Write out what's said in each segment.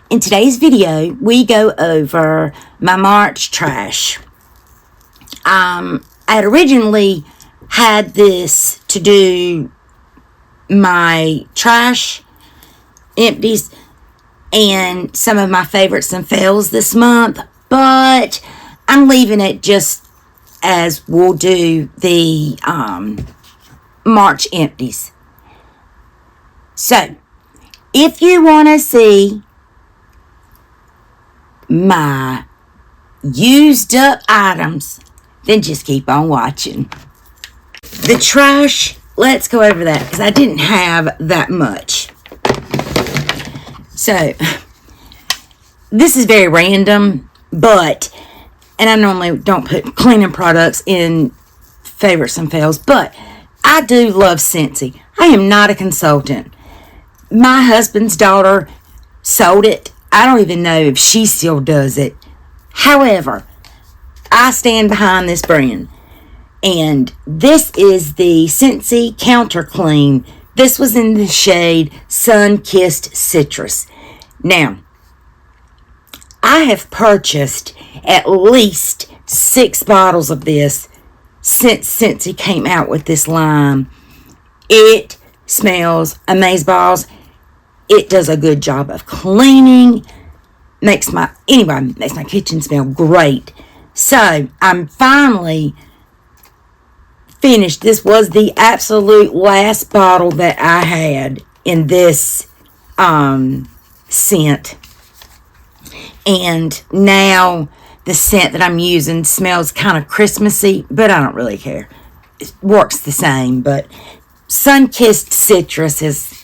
In today's video, we go over my March trash. I had originally had this to do my trash empties and some of my favorites and fails this month, but I'm leaving it just as we'll do the March empties. So, if you want to see my used up items, then just keep on watching. The trash, let's go over that because I didn't have that much. So, this is very random, but, and I normally don't put cleaning products in favorites and fails, but I do love Scentsy. I am not a consultant. My husband's daughter sold it. I don't even know if she still does it. However, I stand behind this brand. And this is the Scentsy Counter Clean. This was in the shade Sun-Kissed Citrus. Now, I have purchased at least 6 bottles of this since Scentsy came out with this line. It smells amazeballs. It does a good job of cleaning. Makes my kitchen smell great. So, I'm finally finished. This was the absolute last bottle that I had in this scent. And now the scent that I'm using smells kind of Christmassy, but I don't really care. It works the same, but Sun-Kissed Citrus is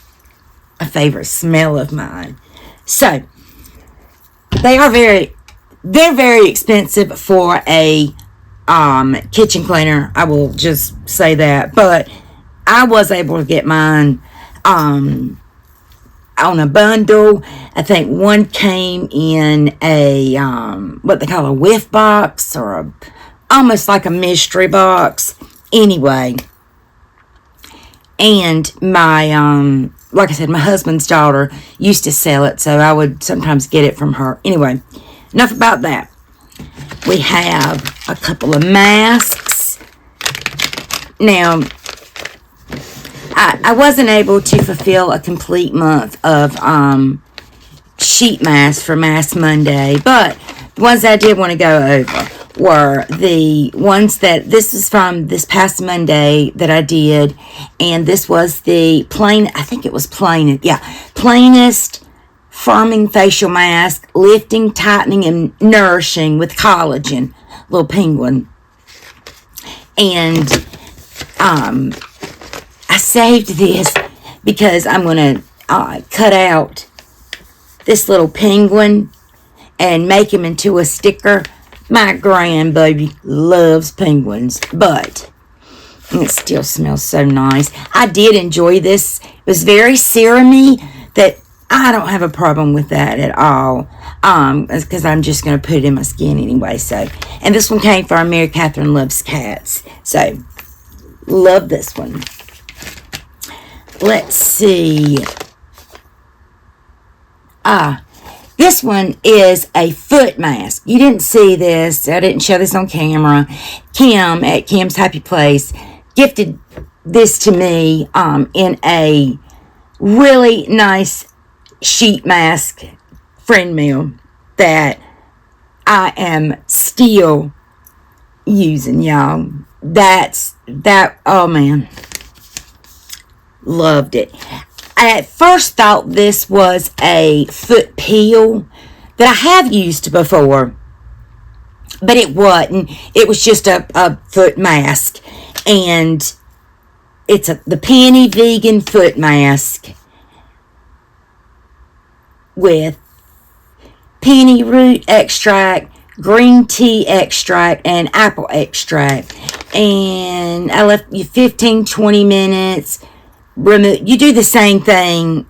a favorite smell of mine. So, they're very expensive for a kitchen cleaner. I will just say that. But I was able to get mine on a bundle. I think one came in a what they call a whiff box, or almost like a mystery box. Anyway, and my like I said, my husband's daughter used to sell it, so I would sometimes get it from her. Anyway, enough about that. We have a couple of masks. Now, I wasn't able to fulfill a complete month of sheet masks for Mask Monday, but the ones I did want to go over were the ones that, this is from this past Monday that I did, and this was the plain, I think it was plain, yeah, plainest firming facial mask, lifting, tightening, and nourishing with collagen, little penguin. And I saved this because I'm going to cut out this little penguin and make him into a sticker. My grandbaby loves penguins, but it still smells so nice. I did enjoy this. It was very serum-y, that I don't have a problem with that at all, because I'm just going to put it in my skin anyway. So, and this one came from Mary Catherine Loves Cats. So, love this one. Let's see. This one is a foot mask. You didn't see this. I didn't show this on camera. Kim at Kim's Happy Place gifted this to me in a really nice sheet mask friend mail that I am still using, y'all. Oh man. Loved it. I at first thought this was a foot peel that I have used before, but it wasn't. It was just a foot mask, and it's the Penny Vegan Foot Mask with penny root extract, green tea extract, and apple extract. And I left you 15-20 minutes. You do the same thing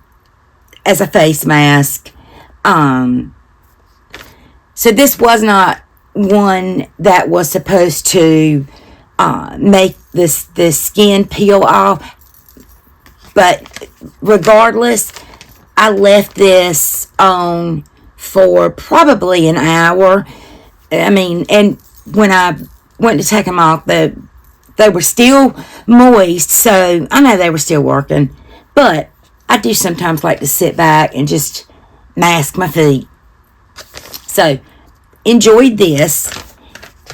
as a face mask. So this was not one that was supposed to make this skin peel off, but regardless, I left this on for probably an hour. I mean, and when I went to take them off, they were still moist, so I know they were still working. But I do sometimes like to sit back and just mask my feet. So, enjoyed this.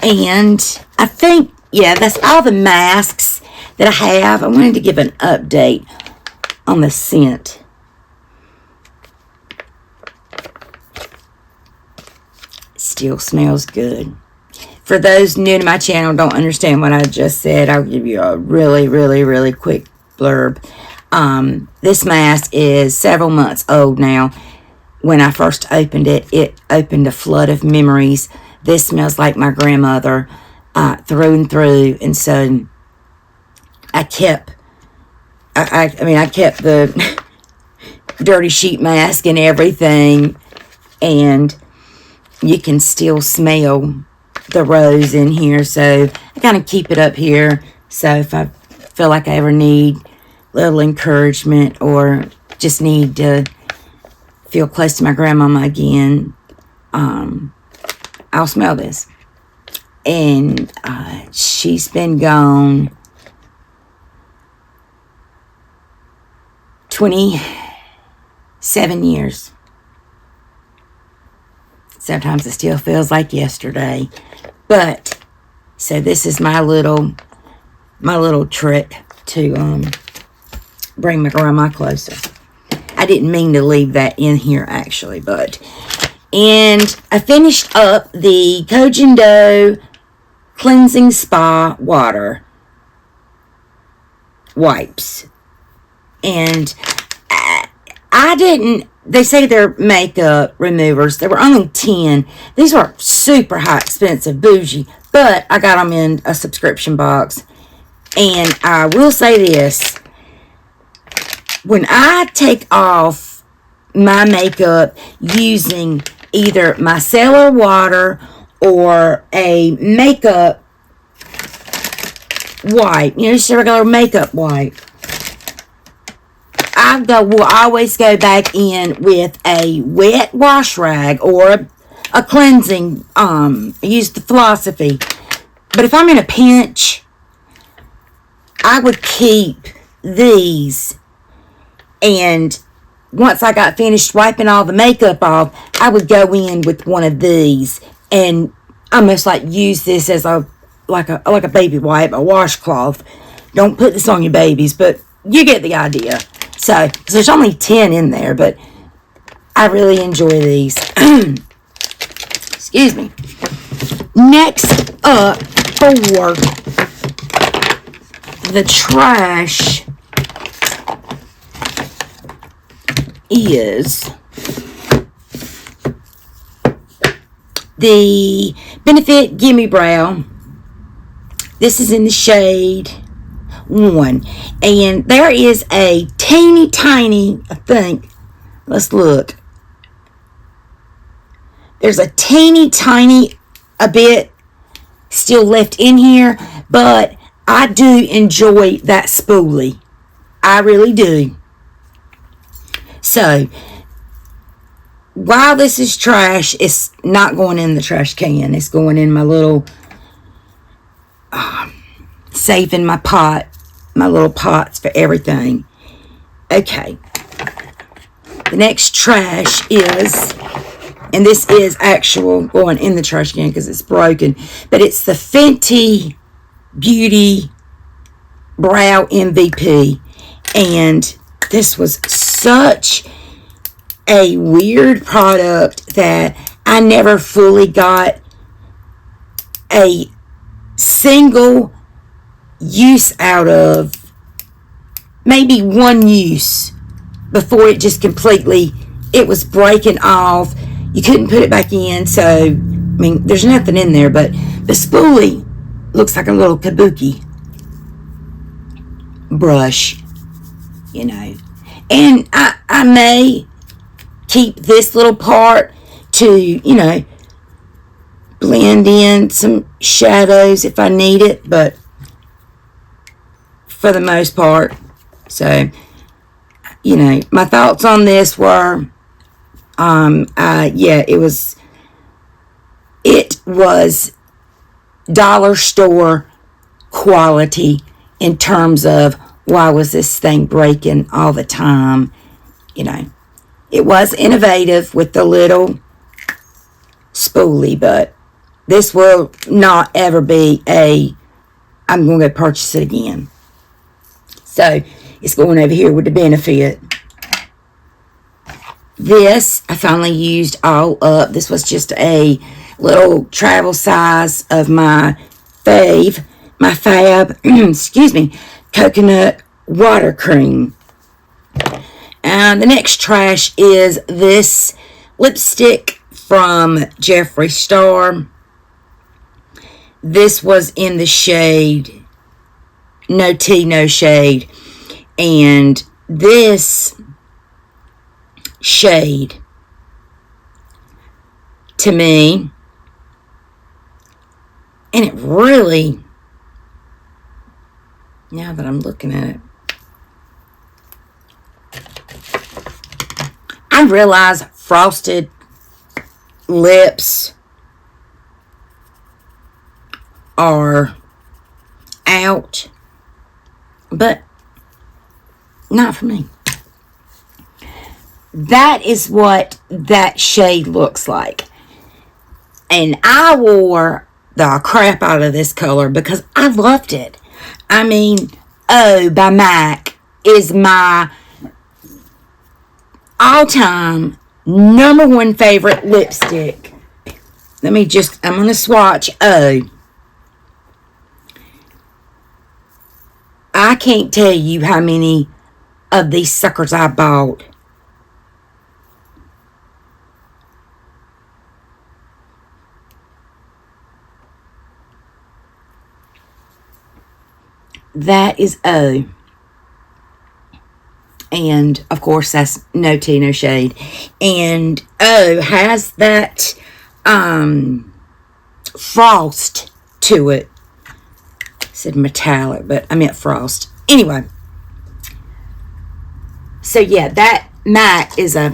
And I think, yeah, that's all the masks that I have. I wanted to give an update on the scent. Still smells good. For those new to my channel, don't understand what I just said, I'll give you a really, really, really quick blurb. This mask is several months old now. When I first opened it, it opened a flood of memories. This smells like my grandmother through and through. And so I kept, I kept the dirty sheet mask and everything. And you can still smell the rose in here. So I kind of keep it up here. So if I feel like I ever need a little encouragement or just need to feel close to my grandmama again, I'll smell this. And she's been gone 27 years. Sometimes it still feels like yesterday. But so this is my little trick to bring my grandma closer. I didn't mean to leave that in here actually, but. And I finished up the Kojendo Cleansing Spa Water wipes. And I didn't, they say they're makeup removers. There were only 10. These are super high expensive, bougie, but I got them in a subscription box. And I will say this, when I take off my makeup using either micellar water or a makeup wipe, just a regular makeup wipe, I will always go back in with a wet wash rag or a cleansing, I use the Philosophy. But if I'm in a pinch, I would keep these, and once I got finished wiping all the makeup off, I would go in with one of these and almost like use this as a baby wipe, a washcloth. Don't put this on your babies, but you get the idea. So there's only 10 in there, but I really enjoy these. Excuse me. Next up for the trash is the Benefit Gimme Brow. This is in the shade 1. And there is a teeny tiny, I think, let's look. There's a teeny tiny a bit still left in here, but I do enjoy that spoolie. I really do. So, while this is trash, it's not going in the trash can. It's going in my little, safe in my pot, my little pots for everything. Okay. The next trash is, and this is actual going in the trash can because it's broken, but it's the Fenty Beauty Brow MVP. And this was such a weird product that I never fully got a single use out of. Maybe one use before it just completely, it was breaking off. You couldn't put it back in. So, I mean, there's nothing in there, but the spoolie looks like a little kabuki brush, And I may keep this little part to, blend in some shadows if I need it, but for the most part. So, my thoughts on this were, Yeah, it was dollar store quality in terms of why was this thing breaking all the time. You know, it was innovative with the little spoolie, but this will not ever be I'm going to go purchase it again. So it's going over here with the benefit. This I finally used all up. This was just a little travel size of my fab, excuse me, coconut water cream. And the next trash is this lipstick from Jeffree Star. This was in the shade No Tea, No Shade. And this shade, to me, and it really, now that I'm looking at it, I realize frosted lips are out, but not for me. That is what that shade looks like. And I wore the crap out of this color because I loved it. I mean, Oh by MAC is my all-time #1 favorite lipstick. I'm going to swatch Oh. I can't tell you how many of these suckers I bought. That is O. And, of course, that's No Tea, No Shade. And O has that frost to it. I said metallic, but I meant frost. Anyway. So, yeah, that MAC is a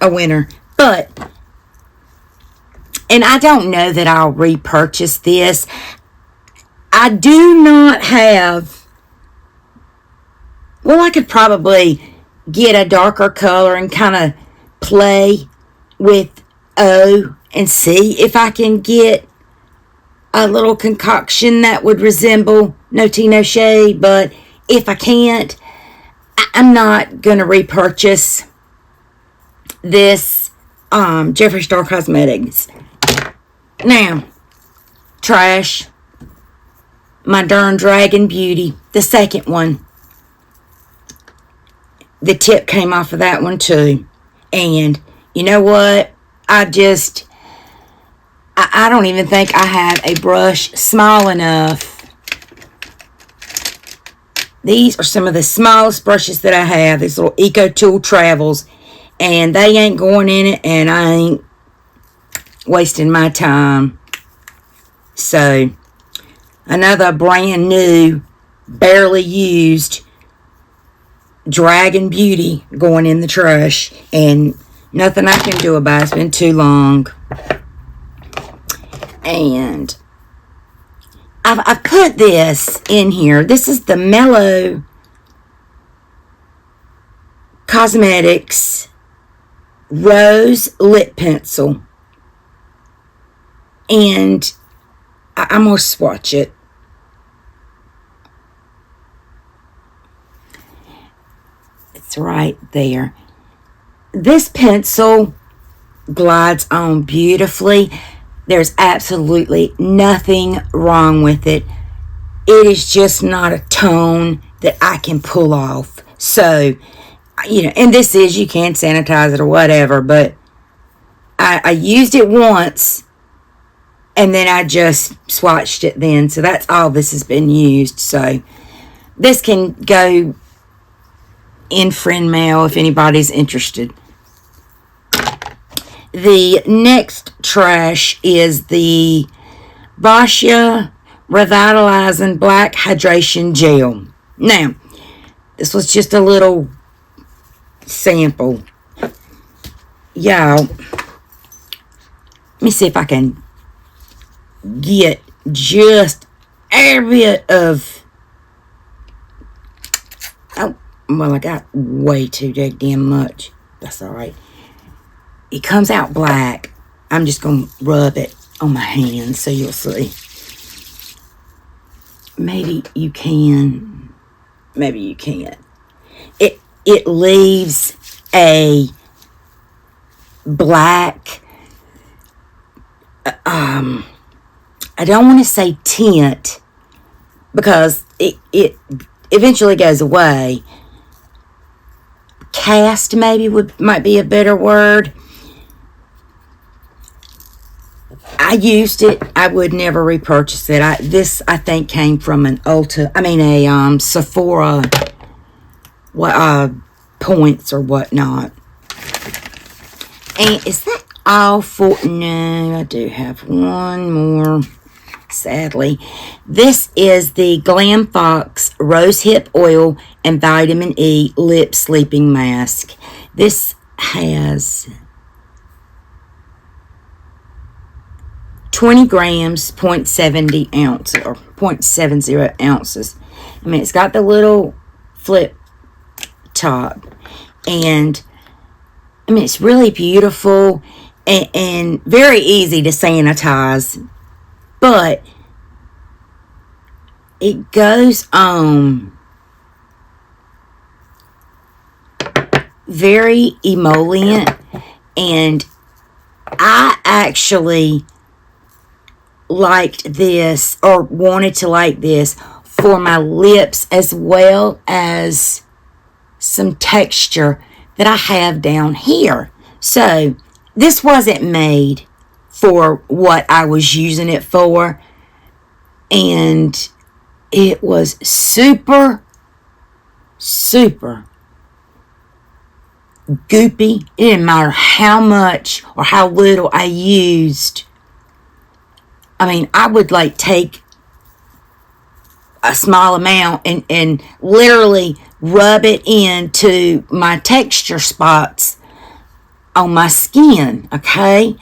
winner. But, and I don't know that I'll repurchase this. I do not have, well, I could probably get a darker color and kind of play with O and see if I can get a little concoction that would resemble No Tea, No Shade. But if I can't, I'm not going to repurchase this Jeffree Star Cosmetics. Now, trash. My darn Dragon Beauty, the second one. The tip came off of that one too. And you know what? I don't even think I have a brush small enough. These are some of the smallest brushes that I have. These little Eco Tool Travels. And they ain't going in it, and I ain't wasting my time. So, another brand new, barely used Dragon Beauty going in the trash. And nothing I can do about it. It's been too long. And I've put this in here. This is the Mellow Cosmetics Rose Lip Pencil. And I'm going to swatch it. It's right there. This pencil glides on beautifully. There's absolutely nothing wrong with it. It is just not a tone that I can pull off. So, you know, and this is, you can sanitize it or whatever, but I used it once and then I just swatched it then. So that's all this has been used. So this can go in friend mail if anybody's interested. The next trash is the Boscia Revitalizing Black Hydration Gel. Now, this was just a little sample. y'all, let me see if I can get just a bit of, oh, well, I got way too damn much. That's all right. It comes out black. I'm just going to rub it on my hands so you'll see. Maybe you can. Maybe you can't. It leaves a black, I don't want to say tint, because it eventually goes away. Cast maybe might be a better word. I used it. I would never repurchase it. This I think came from an Sephora points or whatnot. And is that all for? No, I do have one more. Sadly, this is the Glam Fox Rosehip Oil and Vitamin E Lip Sleeping Mask. This has 20 grams, 0.70 ounces, or 0.70 ounces. I mean, it's got the little flip top, and I mean, it's really beautiful and very easy to sanitize, but it goes on very emollient, and I actually liked this, or wanted to like this, for my lips as well as some texture that I have down here. So this wasn't made for what I was using it for, and it was super goopy. It didn't matter how much or how little I used. I mean, I would like take a small amount and literally rub it into my texture spots on my skin, okay?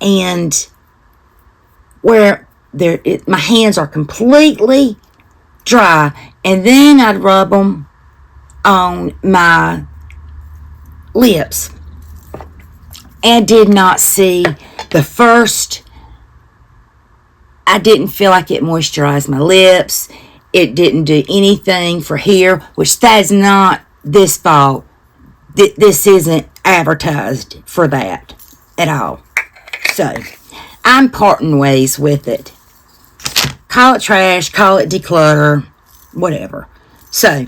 And where my hands are completely dry, and then I'd rub them on my lips, and did not see the first. I didn't feel like it moisturized my lips. It didn't do anything for here, which that is not this fault. This isn't advertised for that at all. So I'm parting ways with it. Call it trash, call it declutter, whatever. So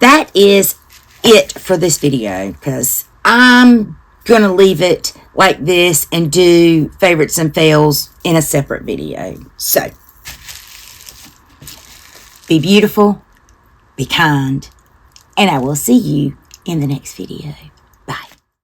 that is it for this video, because I'm going to leave it like this and do favorites and fails in a separate video. So be beautiful, be kind, and I will see you in the next video.